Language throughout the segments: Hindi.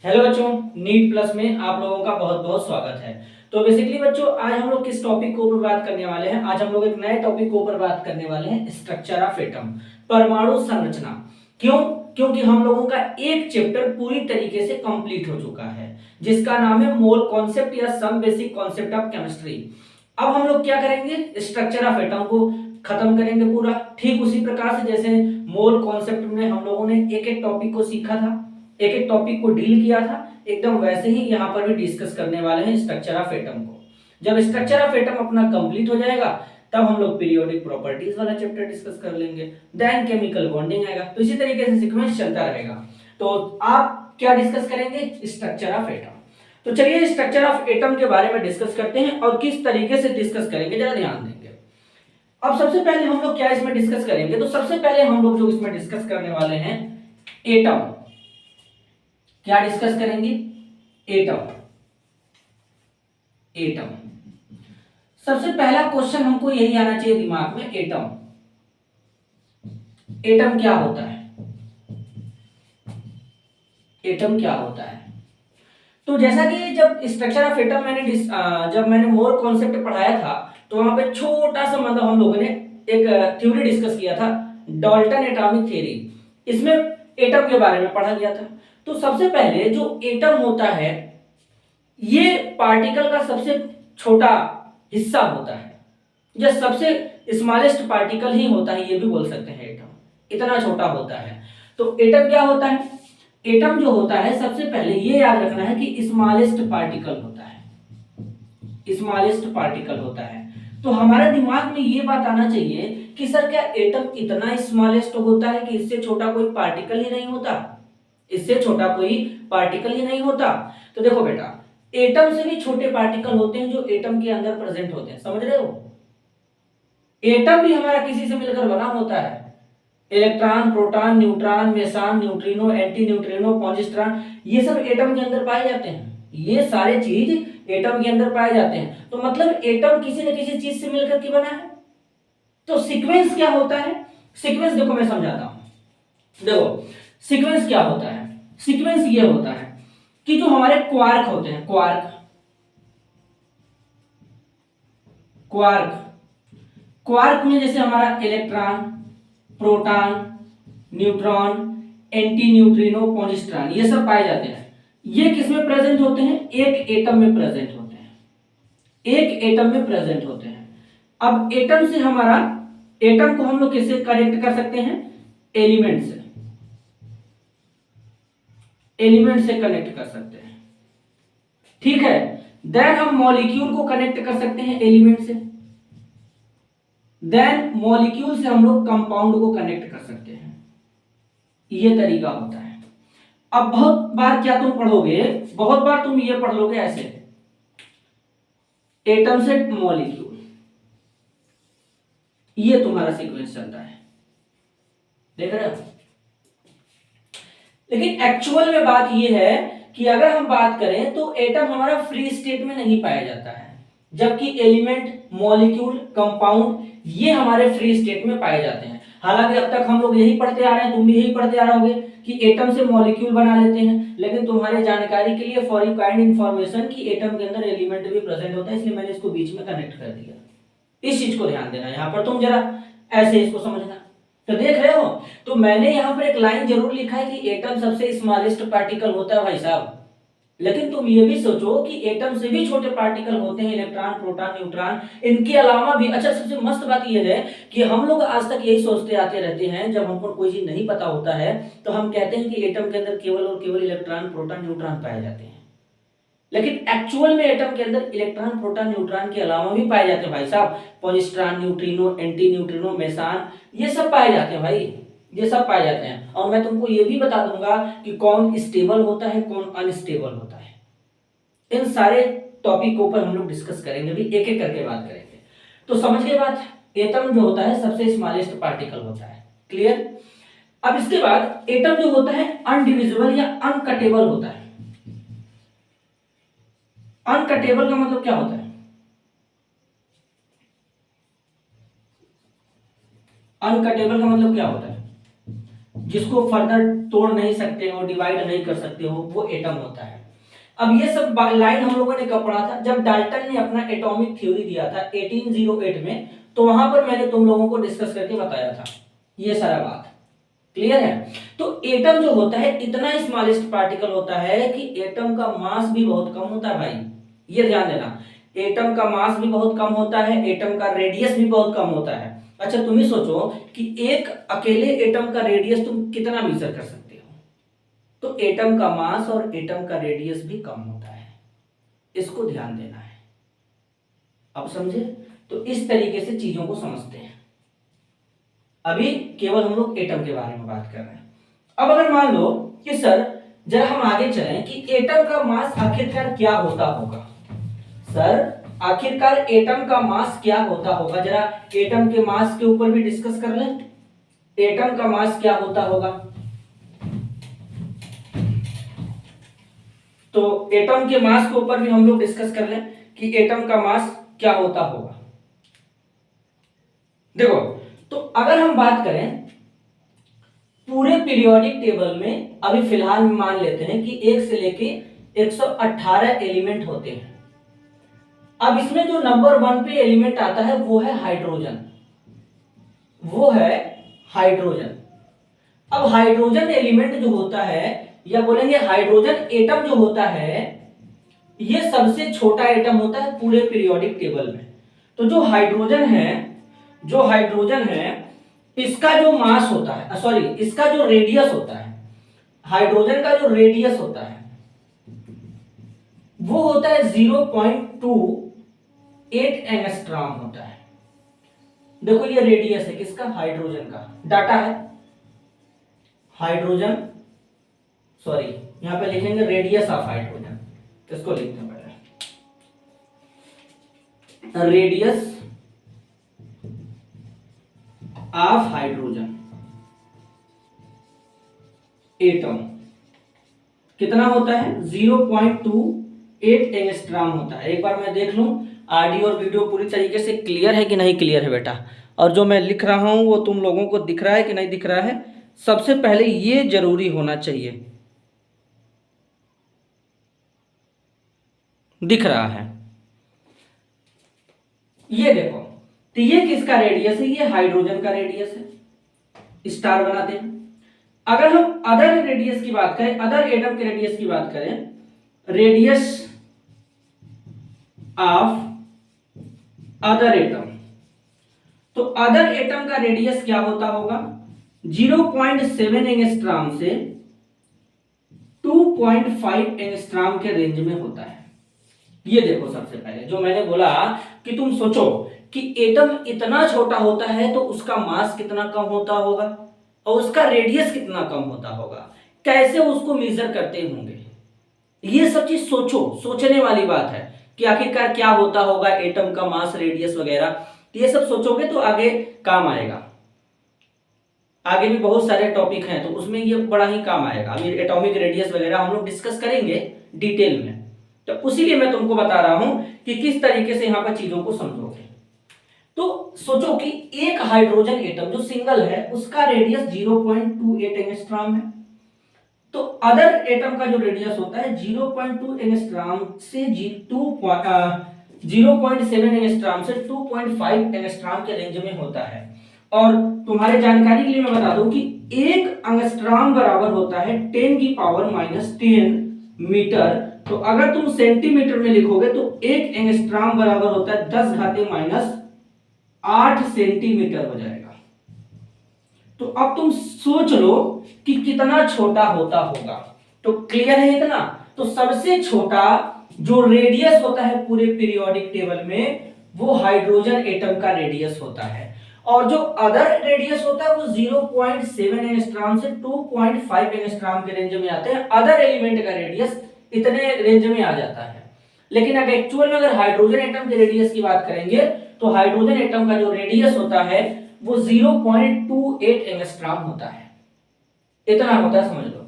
हेलो बच्चों, नीट प्लस में आप लोगों का बहुत बहुत स्वागत है। तो बेसिकली बच्चों, आज हम लोग किस टॉपिक के ऊपर बात करने वाले हैं? आज हम लोग एक नए टॉपिक के ऊपर बात करने वाले हैं, स्ट्रक्चर ऑफ एटम, परमाणु संरचना। क्यों? क्योंकि हम लोगों का एक चैप्टर पूरी तरीके से कंप्लीट हो चुका है, जिसका नाम है मोल कॉन्सेप्ट या some basic concept of chemistry. अब हम लोग क्या करेंगे? स्ट्रक्चर ऑफ एटम को खत्म करेंगे पूरा। ठीक उसी प्रकार से जैसे मोल कॉन्सेप्ट में हम लोगों ने एक एक टॉपिक को सीखा था, एक एक टॉपिक को डील किया था, एकदम वैसे ही यहाँ पर भी डिस्कस करने वाले हैं स्ट्रक्चर ऑफ एटम को। जब स्ट्रक्चर ऑफ एटम अपना कंप्लीट हो जाएगा, तब हम लोग पीरियोडिक प्रॉपर्टीज वाला चैप्टर डिस्कस कर लेंगे, देन केमिकल बॉन्डिंग आएगा। तो इसी तरीके से सीक्वेंस चलता रहेगा। तो आप क्या डिस्कस करेंगे? Structure of atom. तो चलिए स्ट्रक्चर ऑफ एटम के बारे में डिस्कस करते हैं और किस तरीके से डिस्कस करेंगे जरा ध्यान देंगे। अब सबसे पहले हम लोग क्या इसमें डिस्कस करेंगे? तो सबसे पहले हम लोग जो इसमें डिस्कस करने वाले हैं, एटम। क्या डिस्कस करेंगे? एटम। एटम। सबसे पहला क्वेश्चन हमको यही आना चाहिए दिमाग में, एटम। एटम क्या होता है? एटम क्या होता है? तो जैसा कि जब स्ट्रक्चर ऑफ एटम जब मैंने मोर कॉन्सेप्ट पढ़ाया था, तो वहां पे छोटा सा मतलब हम लोगों ने एक थ्योरी डिस्कस किया था, डाल्टन एटॉमिक थ्योरी। इसमें एटम के बारे में पढ़ा गया था। तो सबसे पहले जो एटम होता है, ये पार्टिकल का सबसे छोटा हिस्सा होता है, या सबसे स्मॉलेस्ट पार्टिकल ही होता है, ये भी बोल सकते हैं। एटम इतना छोटा होता है। तो एटम क्या होता है? एटम जो होता है, सबसे पहले ये याद रखना है कि स्मॉलेस्ट पार्टिकल होता है। स्मॉलेस्ट पार्टिकल होता है। तो हमारे दिमाग में ये बात आना चाहिए कि सर क्या एटम इतना स्मॉलेस्ट होता है कि इससे छोटा कोई पार्टिकल ही नहीं होता? इससे छोटा कोई पार्टिकल ही नहीं होता? तो देखो बेटा, एटम से भी छोटे पार्टिकल होते हैं जो एटम के अंदर प्रेजेंट होते हैं, समझ रहे हो? एटम भी हमारा किसी से मिलकर बना होता है। Electron, proton, neutron, Mason, neutrino, anti neutrino, positron, ये सब एटम के अंदर पाए जाते हैं। ये सारे चीज एटम के अंदर पाए जाते हैं। तो मतलब एटम किसी न किसी चीज से मिलकर के बना है। तो सीक्वेंस क्या होता है? सीक्वेंस देखो मैं समझाता हूं। देखो सीक्वेंस क्या होता है? सीक्वेंस ये होता है कि जो हमारे क्वार्क होते हैं, क्वार्क, क्वार्क, क्वार्क में जैसे हमारा electron, proton, neutron, anti neutrino, positron, ये सब पाए जाते हैं। ये किस में प्रेजेंट होते हैं? एक एटम में प्रेजेंट होते हैं। एक एटम में प्रेजेंट होते हैं। अब एटम से हमारा, एटम को हम लोग किससे कनेक्ट कर सकते हैं? एलिमेंट से। एलिमेंट से कनेक्ट कर सकते हैं, ठीक है। देन हम मॉलिक्यूल को कनेक्ट कर सकते हैं एलिमेंट से। देन मॉलिक्यूल से हम लोग कंपाउंड को कनेक्ट कर सकते हैं। ये तरीका होता है। अब बहुत बार क्या तुम पढ़ोगे, बहुत बार तुम ये पढ़ लोगे ऐसे, एटम से मॉलिक्यूल, ये तुम्हारा सीक्वेंस चलता है, देख रहे हो? लेकिन एक्चुअल में बात ये है कि अगर हम बात करें तो एटम हमारा फ्री स्टेट में नहीं पाया जाता है, जबकि एलिमेंट, मॉलिक्यूल, कंपाउंड ये हमारे फ्री स्टेट में पाए जाते हैं। हालांकि अब तक हम लोग यही पढ़ते आ रहे हैं, तुम भी यही पढ़ते आ रहे होगे कि एटम से मॉलिक्यूल बना लेते हैं। लेकिन तुम्हारे जानकारी के लिए, फॉर यू काइंड इंफॉर्मेशन, कि एटम के अंदर एलिमेंट भी प्रेजेंट होता है, इसलिए मैंने इसको बीच में कनेक्ट कर दिया। इस चीज को ध्यान देना यहाँ पर, तुम जरा ऐसे इसको समझना। तो देख रहे हो, तो मैंने यहाँ पर एक लाइन जरूर लिखा है कि एटम सबसे स्मॉलेस्ट पार्टिकल होता है भाई साहब। लेकिन तुम ये भी सोचो कि एटम से भी छोटे पार्टिकल होते हैं, इलेक्ट्रॉन, प्रोटॉन, न्यूट्रॉन, इनके अलावा भी। अच्छा, सबसे मस्त बात यह है कि हम लोग आज तक यही सोचते आते रहते हैं, जब हमको कोई चीज नहीं पता होता है तो हम कहते हैं कि एटम के अंदर केवल और केवल इलेक्ट्रॉन, प्रोटॉन, न्यूट्रॉन पाए जाते हैं। लेकिन एक्चुअल में एटम के अंदर इलेक्ट्रॉन, प्रोटॉन, न्यूट्रॉन के अलावा भी पाए जाते हैं भाई साहब। Positron, neutrino, anti neutrino, Mason, ये सब पाए जाते हैं भाई, ये सब पाए जाते हैं। और मैं तुमको ये भी बता दूंगा कि कौन स्टेबल होता है, कौन अनस्टेबल होता है। इन सारे टॉपिक के ऊपर हम लोग डिस्कस करेंगे, भी एक एक करके बात करेंगे। तो समझ गए बात? एटम जो होता है सबसे स्मॉलेस्ट पार्टिकल होता है, क्लियर? अब इसके बाद एटम जो होता है अनडिविजिबल या अनकटेबल होता है। अनकटेबल का मतलब क्या होता है? अनकटेबल का मतलब क्या होता है? जिसको फर्दर तोड़ नहीं सकते हो, डिवाइड नहीं कर सकते हो, वो एटम होता है। अब ये सब लाइन हम लोगों ने कब पढ़ा था? जब डाल्टन ने अपना एटॉमिक थ्योरी दिया था 1808 में, तो वहां पर मैंने तुम लोगों को डिस्कस करके बताया था ये सारा बात। क्लियर है? तो एटम जो होता है इतना स्मॉलेस्ट पार्टिकल होता है कि एटम का मास भी बहुत कम होता है भाई, ये ध्यान देना। एटम का मास भी बहुत कम होता है, एटम का रेडियस भी बहुत कम होता है। अच्छा तुम ही सोचो कि एक अकेले एटम का रेडियस तुम कितना मेजर कर सकते हो? तो एटम का मास और एटम का रेडियस भी कम होता है, इसको ध्यान देना है। अब समझे? तो इस तरीके से चीजों को समझते हैं। अभी केवल हम लोग एटम के बारे में बात कर रहे हैं। अब अगर मान लो कि सर जरा हम आगे चलें कि एटम का मास आखिरकार क्या होता होगा। सर आखिरकार एटम का मास क्या होता होगा, जरा एटम के मास के ऊपर भी डिस्कस कर लें। एटम का मास क्या होता होगा? तो एटम के मास के ऊपर भी हम लोग डिस्कस कर लें कि एटम का मास क्या होता होगा। देखो, तो अगर हम बात करें पूरे पीरियोडिक टेबल में, अभी फिलहाल मान लेते हैं कि 1 से लेके 118 एलिमेंट होते हैं। अब इसमें जो नंबर 1 पे एलिमेंट आता है वो है हाइड्रोजन, वो है हाइड्रोजन। अब हाइड्रोजन एलिमेंट जो होता है, या बोलेंगे हाइड्रोजन एटम जो होता है, ये सबसे छोटा एटम होता है पूरे पीरियोडिक टेबल में। तो जो हाइड्रोजन है, जो हाइड्रोजन है, इसका जो मास होता है, सॉरी इसका जो रेडियस होता है, हाइड्रोजन का जो रेडियस होता है वो होता है 0.28 एंगस्ट्रॉम होता है। देखो ये रेडियस है किसका? हाइड्रोजन का। डाटा है हाइड्रोजन, सॉरी यहां पे लिखेंगे रेडियस ऑफ हाइड्रोजन, इसको लिखते हैं पहले, रेडियस ऑफ हाइड्रोजन एटम कितना होता है? 0.28 एंगस्ट्रॉम होता है। एक बार मैं देख लूं ऑडियो और वीडियो पूरी तरीके से क्लियर है कि नहीं क्लियर है बेटा, और जो मैं लिख रहा हूं वो तुम लोगों को दिख रहा है कि नहीं दिख रहा है। सबसे पहले ये जरूरी होना चाहिए, दिख रहा है? ये देखो, तो ये किसका रेडियस है? ये हाइड्रोजन का रेडियस है, स्टार बनाते हैं। अगर हम अदर रेडियस की बात करें, अदर एटम के रेडियस की बात करें, रेडियस ऑफ अदर एटम, तो अदर एटम का रेडियस क्या होता होगा? 0.7 एंगस्ट्रॉम से 2.5 एंगस्ट्रॉम के रेंज में होता है। ये देखो, सबसे पहले जो मैंने बोला कि तुम सोचो कि एटम इतना छोटा होता है तो उसका मास कितना कम होता होगा और उसका रेडियस कितना कम होता होगा, कैसे उसको मेजर करते होंगे। ये सब चीज सोचो, सोचने वाली बात है कि आखिरकार क्या होता होगा एटम का मास, रेडियस वगैरह। ये सब सोचोगे तो आगे काम आएगा। आगे भी बहुत सारे टॉपिक हैं तो उसमें ये बड़ा ही काम आएगा। अभी एटॉमिक रेडियस वगैरह हम लोग डिस्कस करेंगे डिटेल में, तो उसीलिए मैं तुमको बता रहा हूं कि किस तरीके से यहां पर चीजों को समझोगे। तो सोचो कि एक हाइड्रोजन एटम जो सिंगल है उसका रेडियस 0.28 एंगस्ट्रॉम है, तो अदर एटम का जो रेडियस होता है 0.2 एंगस्ट्रॉम से 0.7 एंगस्ट्रॉम से 2.5 एंगस्ट्रॉम के रेंज में होता है। और तुम्हारे जानकारी के लिए मैं बता दूं कि एक एंगस्ट्रॉम बराबर होता है 10⁻⁻10 मीटर। तो अगर तुम सेंटीमीटर में लिखोगे तो एक एंगस्ट्रॉम बराबर होता है 10⁻⁸ सेंटीमीटर हो जाएगा। तो अब तुम सोच लो कि कितना छोटा होता होगा। तो क्लियर है इतना? तो सबसे छोटा जो रेडियस होता है पूरे पीरियोडिक टेबल में वो हाइड्रोजन एटम का रेडियस होता है, और जो अदर रेडियस होता है वो 0.7 एंगस्ट्रॉम से 2.5 एंगस्ट्रॉम के रेंज में आते हैं। अदर एलिमेंट का रेडियस इतने रेंज में आ जाता है। लेकिन अगर एक्चुअल में अगर हाइड्रोजन एटम के रेडियस की बात करेंगे तो हाइड्रोजन एटम का जो रेडियस होता है वो 0.28 एंगस्ट्रॉम होता है। इतना होता है, समझ लो।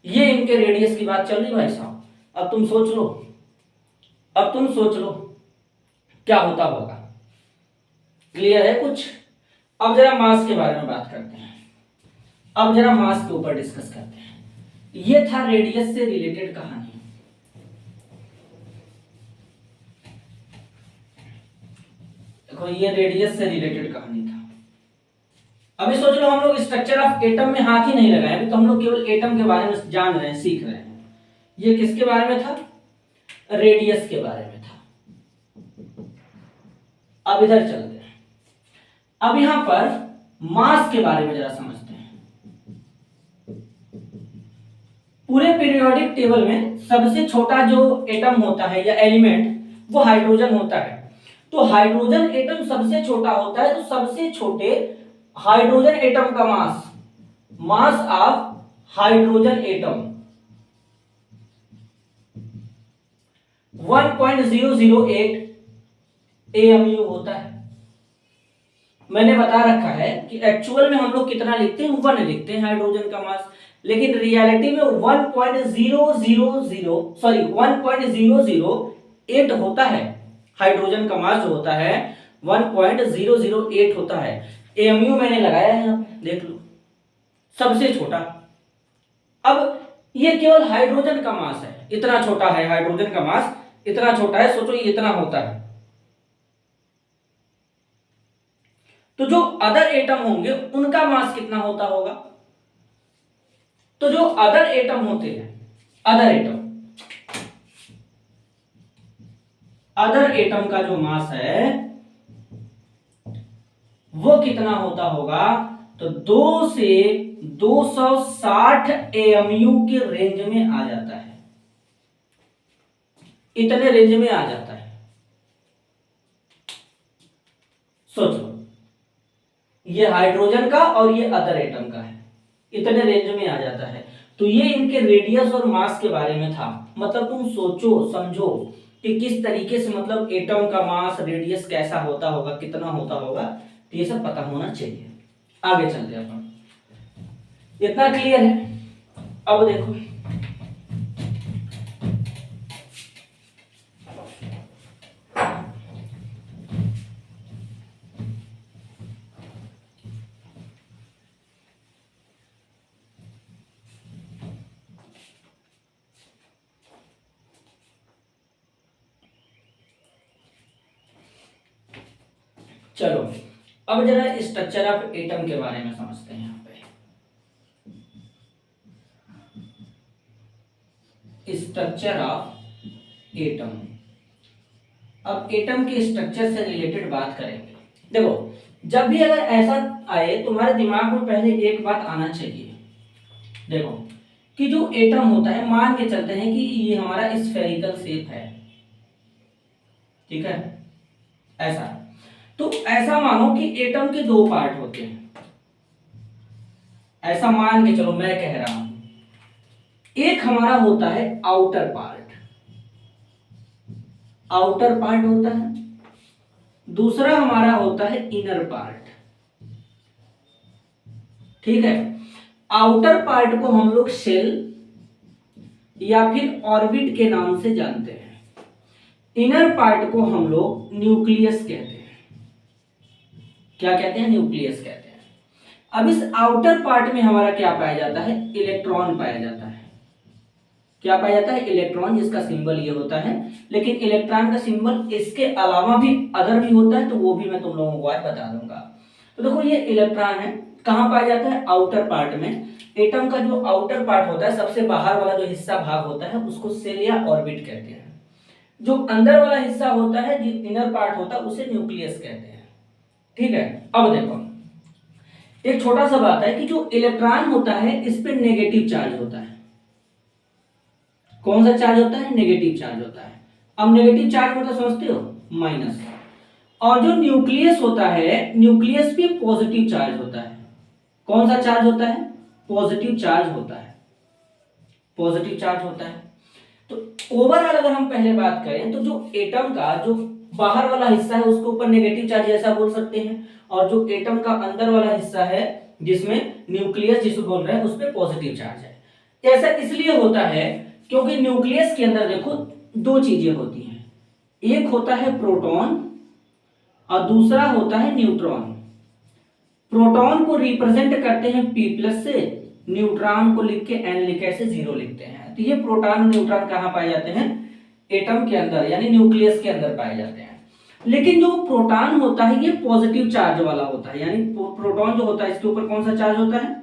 ये इनके रेडियस की बात चल रही भाई साहब। अब तुम सोच लो, अब तुम सोच लो क्या होता होगा। क्लियर है कुछ? अब जरा मास के बारे में बात करते हैं। अब जरा मास के ऊपर डिस्कस करते हैं। ये था रेडियस से रिलेटेड कहानी। देखो ये रेडियस से रिलेटेड कहानी था। अभी सोच लो हम लोग स्ट्रक्चर ऑफ एटम में हाथ ही नहीं लगाए, अभी तो हम लोग केवल एटम के बारे में जान रहे हैं, सीख रहे हैं। ये किसके बारे में था? रेडियस के बारे में था। अब इधर चलते हैं। अब यहां पर मास के बारे में जरा समझते हैं। पूरे पीरियोडिक टेबल में सबसे छोटा जो एटम होता है या एलिमेंट वो हाइड्रोजन होता है। तो हाइड्रोजन एटम सबसे छोटा होता है, तो सबसे छोटे हाइड्रोजन एटम का mass of hydrogen atom 1.008 AMU होता है। मैंने बता रखा है कि एक्चुअल में हम लोग कितना लिखते हैं, 1 लिखते हैं हाइड्रोजन का मास, लेकिन रियलिटी में 1.008 होता है। हाइड्रोजन का मास जो होता है 1.008 होता है। एमयू मैंने लगाया है यहाँ पे, देख लो, सबसे छोटा। अब ये केवल हाइड्रोजन का मास है, इतना छोटा है हाइड्रोजन का मास, इतना छोटा है, सोचो ये इतना होता है। तो जो अदर एटम होंगे उनका मास कितना होता होगा? तो जो अदर एटम होते हैं, अदर एटम का जो मास है वो कितना होता होगा? तो 2 से 260 AMU के रेंज में आ जाता है, इतने रेंज में आ जाता है। सोचो, ये हाइड्रोजन का और ये अदर एटम का है, इतने रेंज में आ जाता है। तो ये इनके रेडियस और मास के बारे में था। मतलब तुम सोचो समझो कि किस तरीके से, मतलब एटम का मास, रेडियस कैसा होता होगा, कितना होता होगा, तो ये सब पता होना चाहिए। आगे चलते हैं अपन, इतना क्लियर है? अब देखो चलो अब जरा स्ट्रक्चर ऑफ एटम के बारे में समझते हैं। यहाँ पे स्ट्रक्चर ऑफ एटम, अब एटम के स्ट्रक्चर से रिलेटेड बात करेंगे। देखो जब भी अगर ऐसा आए तुम्हारे दिमाग में पहले एक बात आना चाहिए। देखो कि जो एटम होता है, मान के चलते हैं कि ये हमारा स्फेरिकल शेप है, ठीक है, ऐसा। तो ऐसा मानो कि एटम के 2 पार्ट होते हैं, ऐसा मान के चलो, मैं कह रहा हूं। एक हमारा होता है आउटर पार्ट होता है, दूसरा हमारा होता है इनर पार्ट, ठीक है। आउटर पार्ट को हम लोग शेल या फिर ऑर्बिट के नाम से जानते हैं, इनर पार्ट को हम लोग न्यूक्लियस कहते हैं। क्या कहते हैं? न्यूक्लियस कहते हैं। अब इस आउटर पार्ट में हमारा क्या पाया जाता है? इलेक्ट्रॉन पाया जाता है। क्या पाया जाता है? इलेक्ट्रॉन, जिसका सिंबल ये होता है। लेकिन इलेक्ट्रॉन का सिंबल इसके अलावा भी अदर भी होता है, तो वो भी मैं तुम लोगों को आज बता दूंगा। तो देखो ये इलेक्ट्रॉन है, कहां पाया जाता है? आउटर पार्ट में। एटम का जो आउटर पार्ट होता है, सबसे बाहर वाला जो हिस्सा भाग होता है, उसको सेल या ऑर्बिट कहते हैं। जो अंदर वाला हिस्सा होता है, जो इनर पार्ट होता है, उसे न्यूक्लियस कहते हैं, ठीक है। अब देखो एक छोटा सा बात है कि जो इलेक्ट्रॉन होता है इस पे नेगेटिव चार्ज होता है। कौन सा चार्ज होता है? नेगेटिव चार्ज होता है। अब नेगेटिव चार्ज मतलब समझते हो? माइनस। और जो न्यूक्लियस होता है, न्यूक्लियस पे पॉजिटिव चार्ज होता है। कौन सा चार्ज होता है? पॉजिटिव चार्ज होता है, पॉजिटिव चार्ज होता है। तो ओवरऑल अगर हम पहले बात करें तो जो एटम का जो बाहर वाला हिस्सा है उसके ऊपर नेगेटिव चार्ज ऐसा बोल सकते हैं, और जो एटम का अंदर वाला हिस्सा है जिसमें न्यूक्लियस जिसको बोल रहे हैं उस पर पॉजिटिव चार्ज है। ऐसा इसलिए होता है क्योंकि न्यूक्लियस के अंदर देखो 2 चीजें होती हैं, एक होता है प्रोटॉन और दूसरा होता है न्यूट्रॉन। प्रोटॉन को रिप्रेजेंट करते हैं P प्लस से, न्यूट्रॉन को लिख के N लिख ऐसे 0 लिखते हैं। तो ये प्रोटॉन और न्यूट्रॉन कहाँ पाए जाते हैं? एटम के अंदर यानी न्यूक्लियस के अंदर पाए जाते हैं। लेकिन जो प्रोटॉन होता है ये पॉजिटिव चार्ज वाला होता है, यानी प्रोटॉन जो होता है इसके ऊपर कौन सा चार्ज होता है?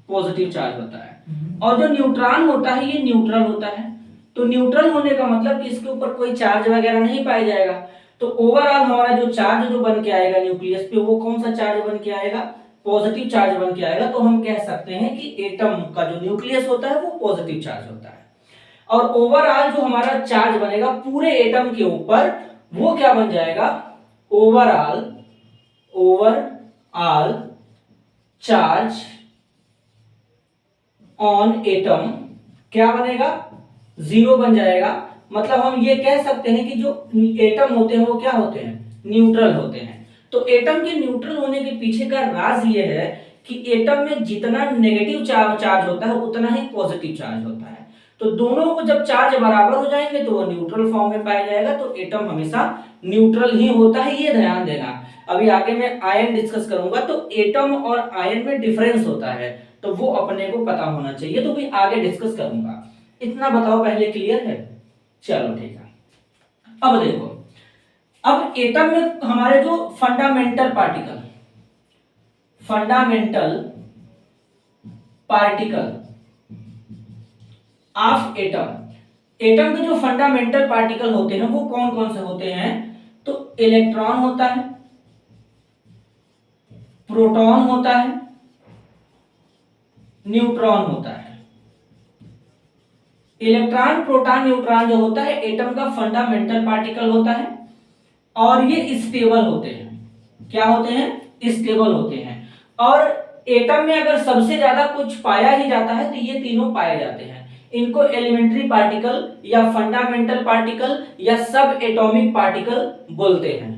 पॉजिटिव चार्ज होता है। और जो न्यूट्रॉन होता है ये न्यूट्रल होता है। तो न्यूट्रल होने का मतलब कि इसके ऊपर कोई चार्ज वगैरह नहीं पाया जाएगा। तो ओवरऑल हमारा जो चार्ज जो बन के आएगा न्यूक्लियस पे वो कौन सा चार्ज बन के आएगा? पॉजिटिव चार्ज बन के आएगा। तो हम कह सकते हैं कि एटम का जो न्यूक्लियस होता है वो पॉजिटिव चार्ज होता है। और ओवरऑल जो हमारा चार्ज बनेगा पूरे एटम के ऊपर वो क्या बन जाएगा? ओवरऑल चार्ज ऑन एटम क्या बनेगा? 0 बन जाएगा। मतलब हम ये कह सकते हैं कि जो एटम होते हैं वो क्या होते हैं? न्यूट्रल होते हैं। तो एटम के न्यूट्रल होने के पीछे का राज ये है कि एटम में जितना नेगेटिव चार्ज होता है उतना ही पॉजिटिव चार्ज होता है। तो दोनों को जब चार्ज बराबर हो जाएंगे तो वो न्यूट्रल फॉर्म में पाया जाएगा। तो एटम हमेशा न्यूट्रल ही होता है, ये ध्यान देना। अभी आगे मैं आयन डिस्कस करूंगा तो एटम और आयन में डिफरेंस होता है, तो वो अपने को पता होना चाहिए। तो भी आगे डिस्कस करूंगा। इतना बताओ पहले, क्लियर है? चलो ठीक है। अब देखो, अब एटम में हमारे जो फंडामेंटल पार्टिकल ऑफ एटम के जो फंडामेंटल पार्टिकल होते हैं वो कौन कौन से होते हैं? तो इलेक्ट्रॉन होता है, प्रोटॉन होता है, न्यूट्रॉन होता है। इलेक्ट्रॉन, प्रोटॉन, न्यूट्रॉन जो होता है एटम का फंडामेंटल पार्टिकल होता है और ये स्टेबल होते हैं। क्या होते हैं? स्टेबल होते हैं। और एटम में अगर सबसे ज्यादा कुछ पाया ही जाता है तो ये तीनों पाए जाते हैं। इनको एलिमेंट्री पार्टिकल या फंडामेंटल पार्टिकल या सब एटॉमिक पार्टिकल बोलते हैं।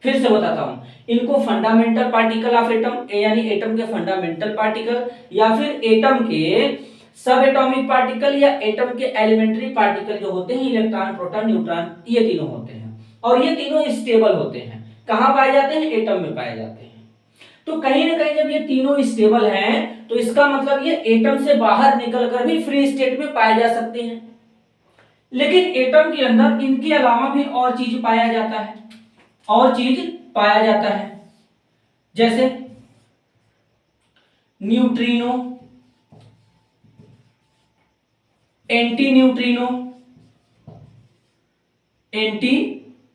फिर से बताता हूं, इनको फंडामेंटल पार्टिकल ऑफ एटम यानी एटम के फंडामेंटल पार्टिकल या फिर एटम के सब एटॉमिक पार्टिकल या एटम के एलिमेंट्री पार्टिकल जो होते हैं इलेक्ट्रॉन, प्रोटॉन, न्यूट्रॉन, ये तीनों होते हैं। और ये तीनों स्टेबल होते हैं। कहां पाए जाते हैं? एटम में पाए जाते हैं। तो कहीं ना कहीं जब ये तीनों स्टेबल हैं तो इसका मतलब ये एटम से बाहर निकलकर भी फ्री स्टेट में पाए जा सकते हैं। लेकिन एटम के अंदर इनके अलावा भी और चीज पाया जाता है, जैसे neutrino, anti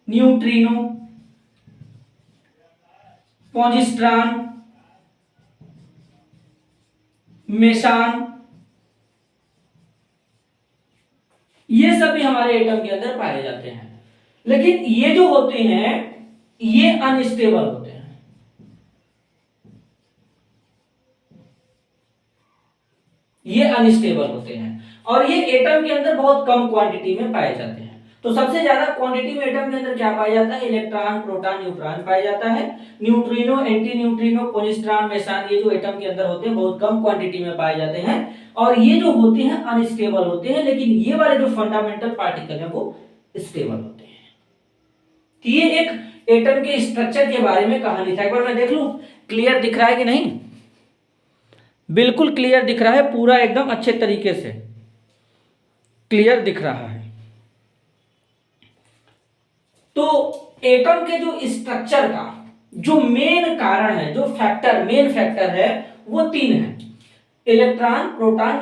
neutrino, positron, Mason, ये सब भी हमारे एटम के अंदर पाए जाते हैं। लेकिन ये जो होते हैं ये अनस्टेबल होते हैं। और ये एटम के अंदर बहुत कम क्वांटिटी में पाए जाते हैं। तो सबसे ज्यादा क्वांटिटी में एटम के अंदर क्या पाया जाता है? इलेक्ट्रॉन, प्रोटॉन, न्यूट्रॉन पाया जाता है। Neutrino, anti neutrino, positron, Mason ये जो एटम के अंदर होते हैं बहुत कम क्वांटिटी में पाए जाते हैं। और ये जो होते हैं अनस्टेबल होते हैं। लेकिन ये वाले जो फंडामेंटल पार्टिकल है वो स्टेबल होते हैं। तो ये एक एटम के स्ट्रक्चर के बारे में कहानी था। एक बार मैं देख लूं क्लियर दिख रहा है कि नहीं? बिल्कुल क्लियर दिख रहा है, पूरा एकदम अच्छे तरीके से क्लियर दिख रहा है। तो एटम के जो स्ट्रक्चर का जो मेन कारण है, जो मेन फैक्टर है वो 3 है। इलेक्ट्रॉन, प्रोटॉन,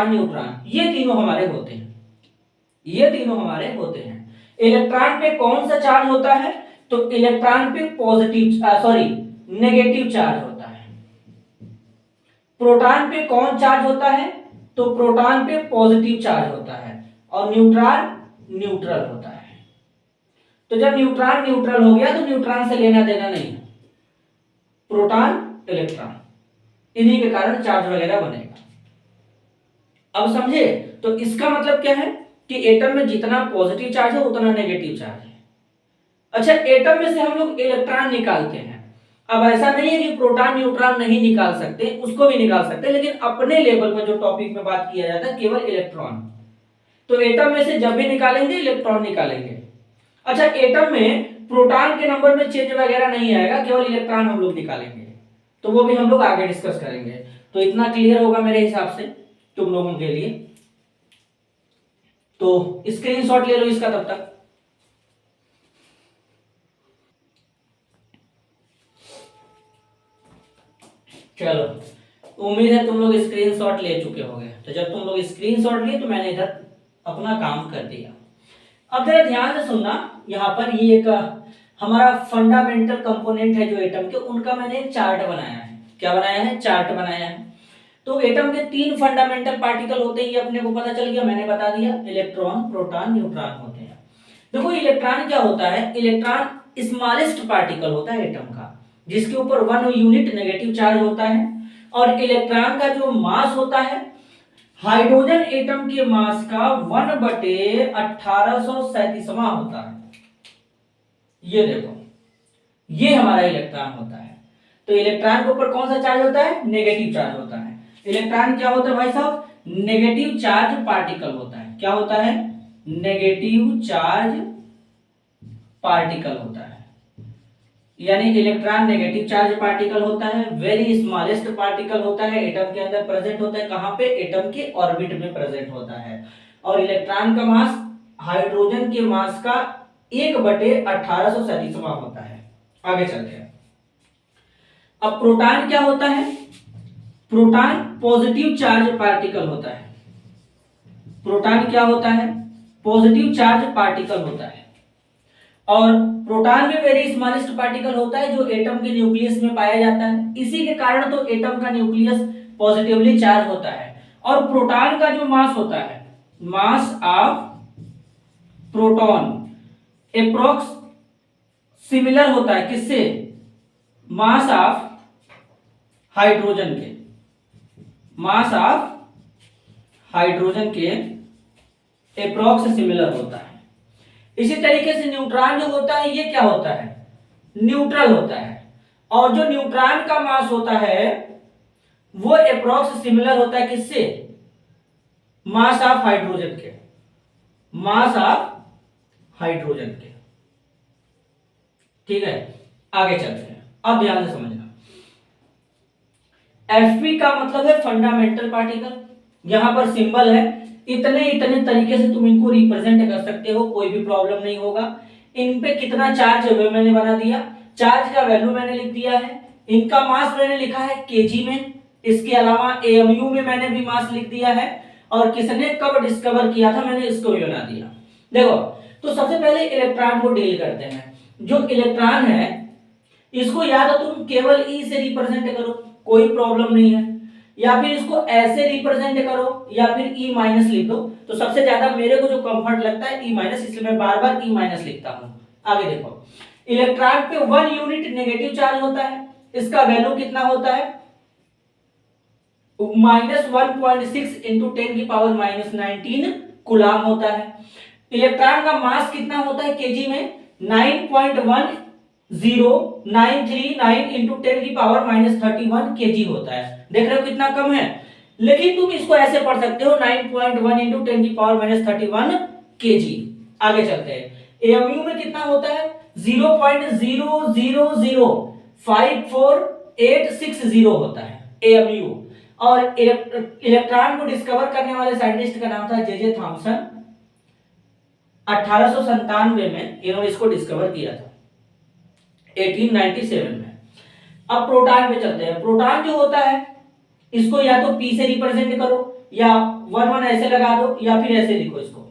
न्यूट्रॉन, ये तीनों हमारे होते हैं। इलेक्ट्रॉन पे कौन सा चार्ज होता है? तो इलेक्ट्रॉन पे नेगेटिव चार्ज होता है। प्रोटॉन पे कौन चार्ज होता है? तो प्रोटॉन पे पॉजिटिव चार्ज होता है। और न्यूट्रॉन न्यूट्रल होता है। तो जब न्यूट्रॉन न्यूट्रल हो गया तो न्यूट्रॉन से लेना देना नहीं है, प्रोटॉन, इलेक्ट्रॉन, इन्हीं के कारण चार्ज वगैरह बनेगा। अब समझे? तो इसका मतलब क्या है कि एटम में जितना पॉजिटिव चार्ज है उतना नेगेटिव चार्ज है। अच्छा, एटम में से हम लोग इलेक्ट्रॉन निकालते हैं। अब ऐसा नहीं है कि प्रोटॉन न्यूट्रॉन नहीं निकाल सकते, उसको भी निकाल सकते हैं, लेकिन अपने लेवल में जो टॉपिक में बात किया जाता है केवल इलेक्ट्रॉन। तो एटम में से जब भी निकालेंगे इलेक्ट्रॉन निकालेंगे। अच्छा, एटम में प्रोटॉन के नंबर में चेंज वगैरह नहीं आएगा, केवल इलेक्ट्रॉन हम लोग निकालेंगे, तो वो भी हम लोग आगे डिस्कस करेंगे। तो इतना क्लियर होगा मेरे हिसाब से तुम लोगों के लिए। तो स्क्रीनशॉट ले लो इसका तब तक। चलो, उम्मीद है तुम लोग स्क्रीनशॉट ले चुके होंगे। तो जब तुम लोग स्क्रीनशॉट लिए तो मैंने इधर अपना काम कर दिया। अब जरा ध्यान से सुनना, यहाँ पर ये एक हमारा फंडामेंटल कंपोनेंट है जो एटम के, उनका मैंने एक चार्ट बनाया है। क्या बनाया है? चार्ट बनाया है। तो एटम के 3 फंडामेंटल पार्टिकल होते हैं, ये अपने को पता चल गया, मैंने बता दिया। इलेक्ट्रॉन, प्रोटॉन, न्यूट्रॉन होते हैं। देखो इलेक्ट्रॉन क्या होता है? इलेक्ट्रॉन स्मॉलेस्ट पार्टिकल होता है एटम का, जिसके ऊपर 1 यूनिट नेगेटिव चार्ज होता है। और इलेक्ट्रॉन का जो मास होता है हाइड्रोजन एटम के मास का 1/1837वां होता है। ये देखो, ये हमारा इलेक्ट्रॉन होता है। तो इलेक्ट्रॉन के ऊपर कौन सा चार्ज होता है? नेगेटिव चार्ज होता है। इलेक्ट्रॉन क्या होता है भाई साहब? नेगेटिव चार्ज पार्टिकल होता है। क्या होता है? नेगेटिव चार्ज पार्टिकल होता है। यानी इलेक्ट्रॉन नेगेटिव चार्ज पार्टिकल होता है, वेरी स्मॉलेस्ट पार्टिकल होता है, एटम के अंदर प्रेजेंट होता है। कहां पे? एटम के ऑर्बिट में प्रेजेंट होता है। और इलेक्ट्रॉन का मास हाइड्रोजन के मास का 1/1837वां होता है। आगे चलते हैं। अब प्रोटॉन क्या होता है? प्रोटॉन पॉजिटिव चार्ज पार्टिकल होता है। प्रोटॉन क्या होता है? पॉजिटिव चार्ज पार्टिकल होता है। और प्रोटॉन भी वेरी स्मॉलेस्ट पार्टिकल होता है जो एटम के न्यूक्लियस में पाया जाता है। इसी के कारण तो एटम का न्यूक्लियस पॉजिटिवली चार्ज होता है। और प्रोटॉन का जो मास होता है, mass of proton approx similar होता है किससे? मास ऑफ हाइड्रोजन के। मास ऑफ हाइड्रोजन के एप्रोक्स सिमिलर होता है। इसी तरीके से न्यूट्रॉन जो होता है ये क्या होता है? न्यूट्रल होता है। और जो न्यूट्रॉन का मास होता है वो एप्रोक्स सिमिलर होता है किससे? मास ऑफ हाइड्रोजन के। मास ऑफ हाइड्रोजन के। ठीक है, आगे चलते हैं। अब ध्यान से समझना, Fp का मतलब है फंडामेंटल पार्टिकल। यहां पर सिंबल है, इतने तरीके से तुम इनको रिप्रेजेंट कर सकते हो, कोई भी प्रॉब्लम नहीं होगा। इन पे कितना चार्ज है वो मैंने बना दिया, चार्ज का वैल्यू मैंने लिख दिया है, इनका मास मैंने लिखा है केजी में। इसके अलावा एएमयू में मैंने भी मास लिख दिया है, और किसने कब डिस्कवर किया था मैंने इसको भी बना दिया। देखो, तो सबसे पहले इलेक्ट्रॉन को डील करते हैं। जो इलेक्ट्रॉन है इसको या तो तुम केवल ई से रिप्रेजेंट करो, कोई प्रॉब्लम नहीं है, या फिर इसको ऐसे रिप्रेजेंट करो, या फिर ई माइनस लिख दो। तो सबसे ज्यादा मेरे को जो कंफर्ट लगता है ई माइनस, इसलिए मैं बार बार ई माइनस लिखता हूं। आगे देखो, इलेक्ट्रॉन पे 1 यूनिट नेगेटिव चार्ज होता है, इसका वैल्यू कितना होता है? -1.6 इंटू 10⁻⁻19 कूलाम होता है। इलेक्ट्रॉन का मास कितना होता है केजी में? 9.1093 इंटू 10⁻31 केजी होता है। देख रहे हो कितना कम है। लेकिन तुम इसको ऐसे पढ़ सकते हो 9.1 इंटू 10⁻31 केजी। आगे चलते हैं, एएमयू में कितना होता है? 0.0005486 होता है एएमयू। और इलेक्ट्रॉन को डिस्कवर करने वाले साइंटिस्ट का नाम था जे थॉमसन। 1897 में इन्होंने इसको डिस्कवर किया था, 1897 में। अब प्रोटॉन पे चलते हैं। प्रोटॉन जो होता है इसको या तो P से रिप्रेजेंट करो, या 1 ऐसे लगा दो, या फिर ऐसे लिखो इसको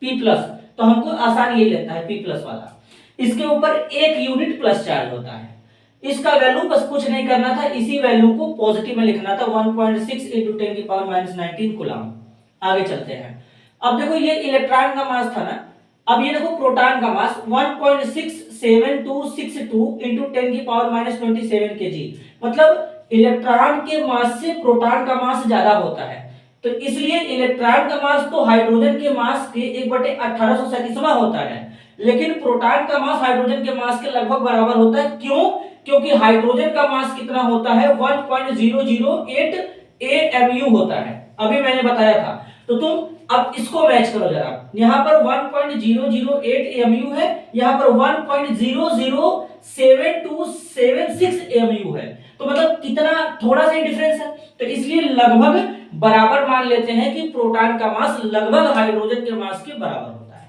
P प्लस। तो हमको आसान यही लगता है P प्लस वाला। इसके ऊपर 1 यूनिट प्लस चार्ज होता है। इसका वैल्यू बस कुछ नहीं करना था, इसी वैल्यू को पॉजिटिव में लिखना था, 1.6 इंटू 10⁻⁻19 कूलाम। आगे चलते हैं। अब देखो ये इलेक्ट्रॉन का मास था ना, अब ये देखो प्रोटॉन का मास 1.67262 इंटू 10⁻27 केजी। मतलब इलेक्ट्रॉन के मास से प्रोटॉन का मास ज्यादा होता है। तो इसलिए इलेक्ट्रॉन का मास तो हाइड्रोजन के मास के 1/1837वां होता है, लेकिन प्रोटॉन का मास हाइड्रोजन के मास के लगभग बराबर होता है। क्यों? क्योंकि हाइड्रोजन का मास कितना होता है? 1.008 एएमयू होता है, अभी मैंने बताया था। तो तुम अब इसको मैच करो जरा, यहाँ पर 1.008 एमयू है, यहाँ पर 1.00727 एमयू है, तो मतलब कितना थोड़ा सा ही डिफरेंस है, तो इसलिए लगभग बराबर मान लेते हैं कि प्रोटॉन का मास लगभग हाइड्रोजन के मास के बराबर होता है।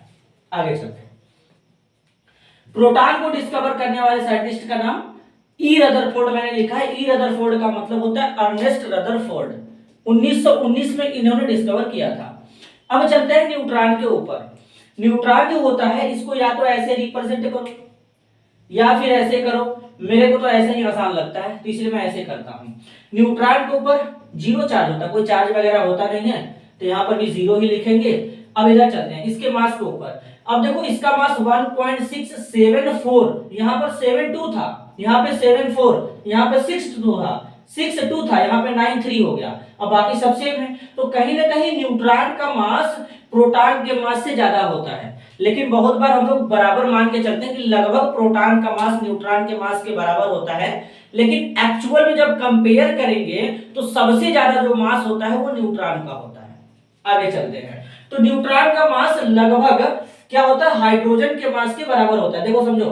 आगे चलते हैं। प्रोटॉन को डिस्कवर करने वाले साइंटिस्ट का नाम ई रदरफोर्ड मैंने लिखा है। ई रदरफोर्ड का मतलब होता है अर्नेस्ट रदरफोर्ड। 1919 में इन्होंने डिस्कवर किया था। अब चलते हैं न्यूट्रॉन के ऊपर। न्यूट्रॉन जो होता है इसको या तो ऐसे रिप्रेजेंट करो या फिर ऐसे करो, मेरे को तो ऐसे ही आसान लगता है तो इसलिए मैं ऐसे करता हूं। न्यूट्रॉन के ऊपर जीरो चार्ज होता है, कोई चार्ज वगैरह होता नहीं है, तो यहां पर भी जीरो ही लिखेंगे। अब इधर चलते हैं इसके मास के ऊपर। अब देखो इसका मास 1.674, यहां पर 72 था, यहां पे 74, यहां पे 62 था, 62 था, यहां पे 93 हो गया। अब बाकी सब सेम है, तो कहीं ना कहीं न्यूट्रॉन का मास प्रोटॉन के मास से ज्यादा होता है। लेकिन बहुत बार हम लोग बराबर मान के चलते हैं कि लगभग प्रोटॉन का मास न्यूट्रॉन के मास के बराबर होता है, लेकिन एक्चुअल में जब कंपेयर करेंगे तो सबसे ज्यादा जो मास होता है वो न्यूट्रॉन का होता है। आगे चलते हैं। तो न्यूट्रॉन का मास लगभग क्या होता है, हाइड्रोजन के मास के बराबर होता है। देखो समझो,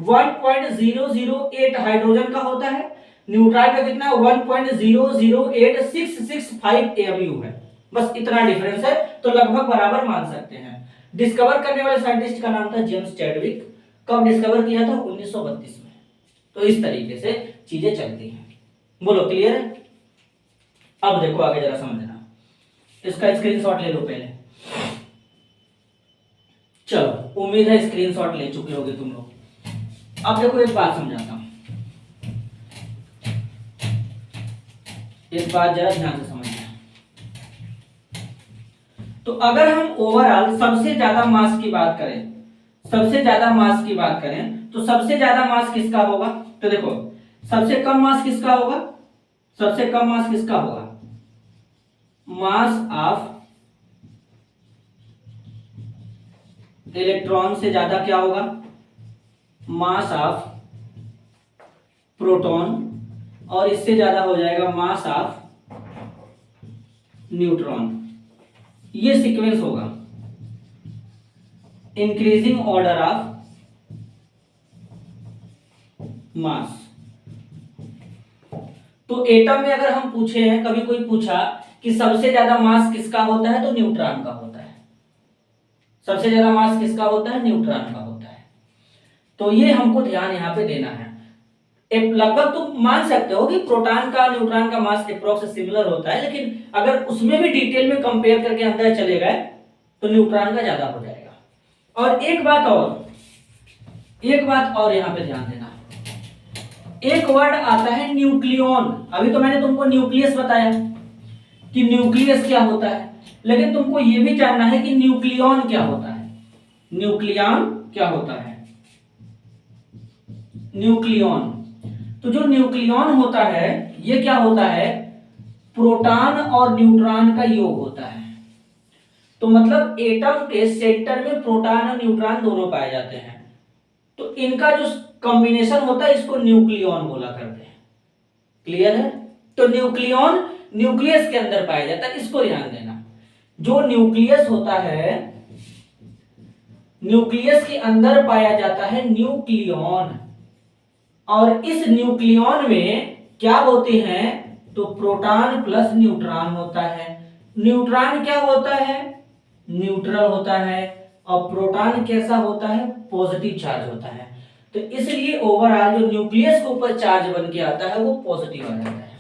1.008 हाइड्रोजन का होता है, न्यूट्रॉन का कितना 1.00865 एमयू है, बस इतना डिफरेंस है, तो लगभग बराबर मान सकते हैं। डिस्कवर करने वाले साइंटिस्ट का नाम था जेम्स चैडविक। कब डिस्कवर किया था, 1932 में। तो इस तरीके से चीजें चलती हैं। बोलो क्लियर है? अब देखो आगे जरा समझना, इसका स्क्रीनशॉट ले लो पहले। चलो उम्मीद है स्क्रीनशॉट ले चुके होगे तुम लोग। अब देखो एक बात समझाता हूं, एक बात जरा ध्यान से समझना। तो अगर हम ओवरऑल सबसे ज्यादा मास की बात करें, सबसे ज्यादा मास की बात करें तो सबसे ज्यादा मास किसका होगा? तो देखो सबसे कम मास किसका होगा? सबसे कम मास किसका होगा? मास ऑफ इलेक्ट्रॉन से ज्यादा क्या होगा? मास ऑफ प्रोटॉन, और इससे ज्यादा हो जाएगा मास ऑफ न्यूट्रॉन। ये सीक्वेंस होगा, इंक्रीजिंग ऑर्डर ऑफ मास। तो एटम में अगर हम पूछे हैं, कभी कोई पूछा कि सबसे ज्यादा मास किसका होता है, तो न्यूट्रॉन का होता है। सबसे ज्यादा मास किसका होता है? न्यूट्रॉन का होता है। तो ये हमको ध्यान यहां पे देना है। लगभग तुम मान सकते हो कि प्रोटॉन का न्यूट्रॉन का मास अप्रोक्स सिमिलर होता है, लेकिन अगर उसमें भी डिटेल में कंपेयर करके अंदर चले गए तो न्यूट्रॉन का ज्यादा हो जाएगा। और एक बात और यहां पे ध्यान देना, एक वर्ड आता है न्यूक्लियॉन। अभी तो मैंने तुमको न्यूक्लियस बताया कि न्यूक्लियस क्या होता है, लेकिन तुमको यह भी जानना है कि न्यूक्लियॉन क्या होता है। न्यूक्लियॉन क्या होता है? न्यूक्लियॉन, तो जो न्यूक्लियॉन होता है ये क्या होता है? प्रोटॉन और न्यूट्रॉन का योग होता है। तो मतलब एटम के सेंटर में प्रोटॉन और न्यूट्रॉन दोनों पाए जाते हैं, तो इनका जो कॉम्बिनेशन होता है इसको न्यूक्लियॉन बोला करते हैं। क्लियर है? तो न्यूक्लियॉन न्यूक्लियस के अंदर पाया जाता है, इसको ध्यान देना। जो न्यूक्लियस होता है, न्यूक्लियस के अंदर पाया जाता है न्यूक्लियॉन, और इस न्यूक्लियॉन में क्या होते हैं? तो प्रोटॉन प्लस न्यूट्रॉन होता है। न्यूट्रॉन क्या होता है? न्यूट्रल होता है, और प्रोटॉन कैसा होता है? पॉजिटिव चार्ज होता है। तो इसलिए ओवरऑल जो न्यूक्लियस के ऊपर चार्ज बन के आता है वो पॉजिटिव आ जाता है।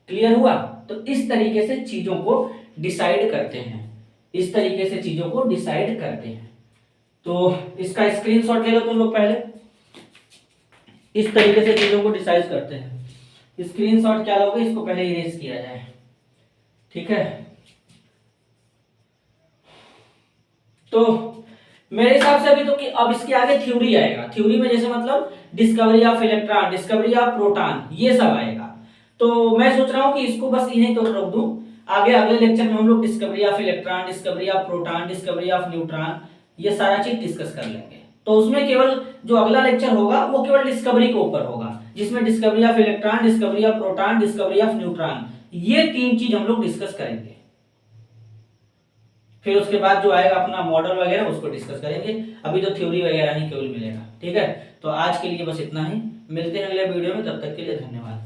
क्लियर हुआ? तो इस तरीके से चीजों को डिसाइड करते हैं, इस तरीके से चीजों को डिसाइड करते हैं। तो इसका स्क्रीनशॉट ले लो तुम लोग पहले। इस तरीके से चीजों को डिसाइड करते हैं। स्क्रीनशॉट क्या लोगे, इसको पहले इरेज किया जाए, ठीक है? तो मेरे हिसाब से अभी तो कि अब इसके आगे थ्योरी आएगा। थ्योरी में जैसे मतलब discovery of electron, discovery of proton, ये सब आएगा। तो मैं सोच रहा हूं कि इसको बस यहीं तो रोक दूं। आगे अगले लेक्चर में हम लोग discovery of electron, discovery of proton, discovery of neutron, ये सारा चीज डिस्कस कर लेंगे। तो उसमें केवल जो अगला लेक्चर होगा वो केवल डिस्कवरी के ऊपर होगा, जिसमें discovery of electron, discovery of proton, discovery of neutron, ये तीन चीज हम लोग डिस्कस करेंगे। फिर उसके बाद जो आएगा अपना मॉडल वगैरह उसको डिस्कस करेंगे। अभी तो थ्योरी वगैरह ही केवल मिलेगा। ठीक है, तो आज के लिए बस इतना ही, मिलते हैं अगले वीडियो में, तब तक के लिए धन्यवाद।